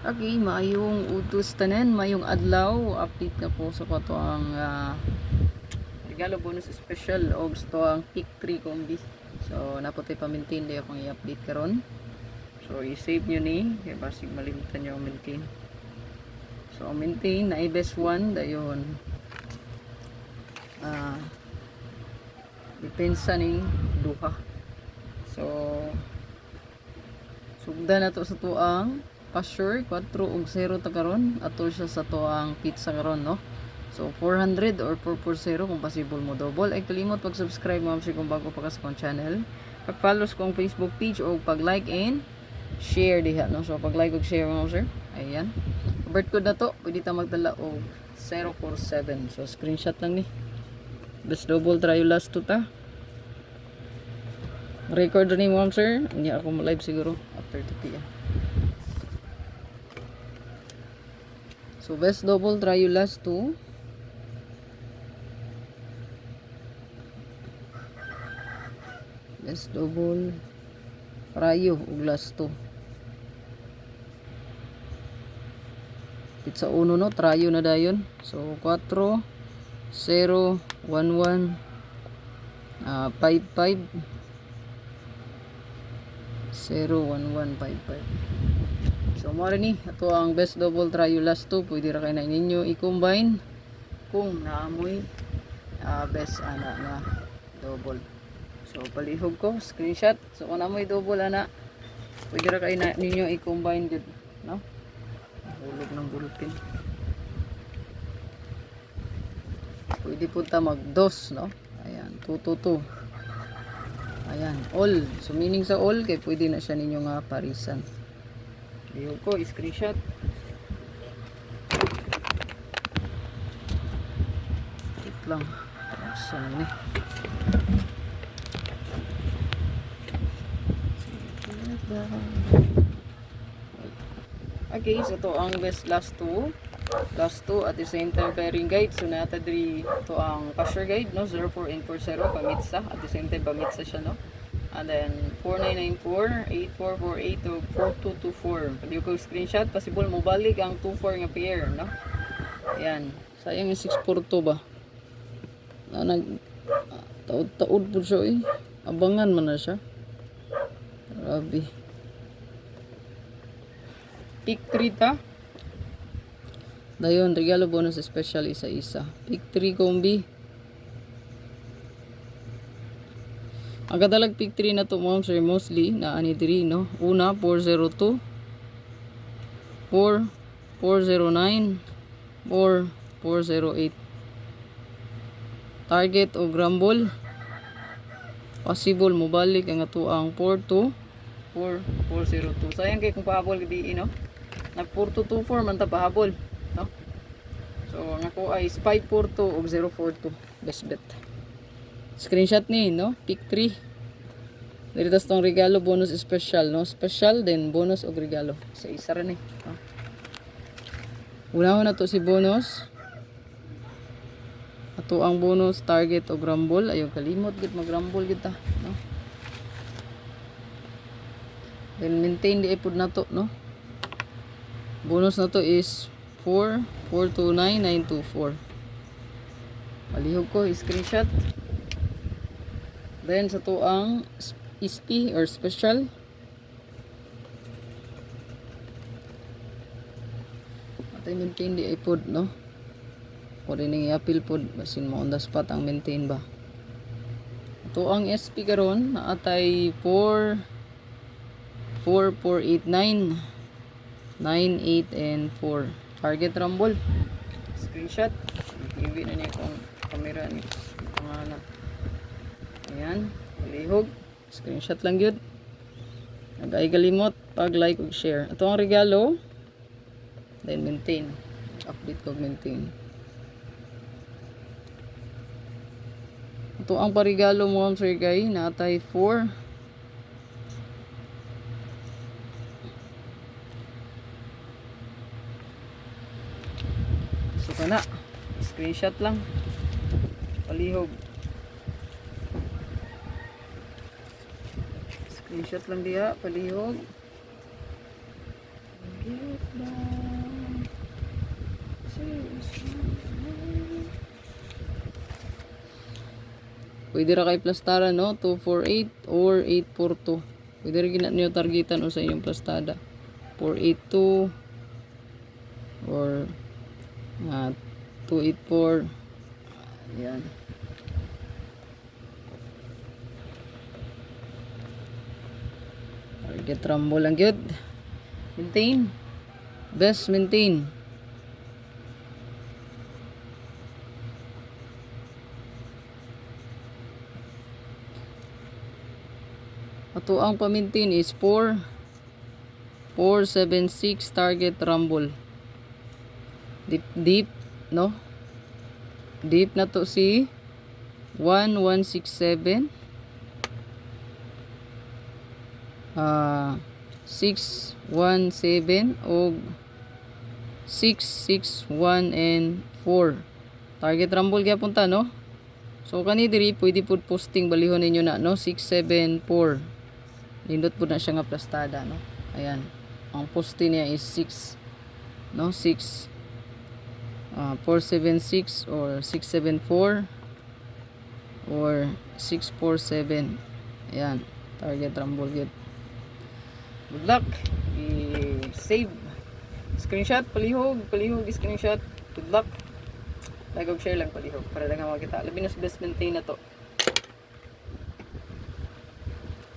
Okay, maayong utos tanan, maayong adlaw, update na po sa kato ang regalo bonus special o gusto ang pick 3 combi. So napotay pa-maintain di akong i-update karon. So i-save nyo ni, kaya basig malimitan nyo ang maintain. So ang maintain na i-best one dayon. Depensa ning duha. So sugda na to sa tuang pasure 4 ug 0 ta karon ato siya sa tuang pizza karon no. So 400 or 440 kung possible mo double. Ay kalimot pag-subscribe mo sa kung bago pa ka sa kong channel. Pag-follow sa kong Facebook page o pag-like and share diha no. So pag-like ug share mo sir. Ayan. Birth code na to, pwede ta magdala og 047. So screenshot lang ni. Best double try last to ta. Record ni mo sir. Hindi ako live siguro after 2 PM. So best double try you last 2. Best double rayo ug last 2. Pizza uno no, trayo na dayon. So 4 0 1 1 55 0 1 1 55. So mo ni ato ang best double try you last 2, pwede ra kay na ninyo i-combine kung naamoy best ana nga double. So palihog ko screenshot. So kung naamoy double ana, pwede ra kay na ninyo i-combine gud no. Hulog ng bulletin. Pwede po ta mag dos no. Ayan 2 2 2. Ayan all. So meaning sa all kay pwede na siya ninyo nga parisan. Ayun ko, screenshot. Wait lang. Saan ni? Okay, so to ang best last 2. Last 2 at the same time pairing guide. So nata diri to ang cashier guide no 04 and 40 pamitsa. At the same time pamitsa siya no. And then 4994, 8448 o 4224. Pwede ko screenshot. Possible mo balik ang 24 nga pair, no? Ayan. Sayang yung 642 ba? Taod-taod po siya eh. Abangan man na siya. Grabe. Pick 3 ta. Dayon, regalo bonus special isa-isa. Pick 3 combi. Ang kadalag pick 3 na to mo sir mostly na ani diri no. Una 402 4 409 4 408. Target o grumble. Possible mo balik ang atuang 42 4 402. Sayang kay kung pahabol gidi no. Nag 4224 man ta pahabol no. So ang ako ay 542 ug 042 best bet. Screenshot ni no, pick 3. Dito tong regalo bonus special no, special then bonus og regalo. Sa isa ra ni. No? Una na to si bonus. Ato ang bonus target og rumble, ayo kalimot gid mag-rumble gid ta, no. Then maintain di ipod na to no. Bonus na to is 4 429 924. Palihog ko screenshot. Then sa to ang SP or special. At maintain di ipod no. O rin i-appeal pod basin mo on the spot ang maintain ba. Ito ang SP karon na atay 4 4489 98 and 4. Target rumble. Screenshot. Iwi na niya kung camera ni pangalan. Ayan, palihog. Screenshot lang yun. Nag-ay kalimot pag-like ug share. Ito ang regalo. Then maintain. Update ko maintain. Ito ang parigalo mo sir guy. Natay 4. So ka na. Screenshot lang. Palihog. Screenshot lang diha, palihog. Pwede ra kay plastada no 248 or 842. Pwede ra gina niyo targetan o sa inyong plastada 482 or 284. Ayan. Target rumble lang gyud. Maintain. Best maintain. Ato ang pamintin is 476 target rumble. Deep no? Deep na to si 1167 617 og 661 and 4. Target rumble gyapon ta no? So kani diri pwede pud posting balihon ninyo na no 674. Nindot po na siya nga plastada, no? Ayan. Ang poste niya is 6, no? 6, 476 or 674 or 647. Ayan. Target rumble good. Good luck. I-save. Screenshot, palihog, screenshot. Good luck. Like og share lang palihog para lang makita. Labi na best maintain na to.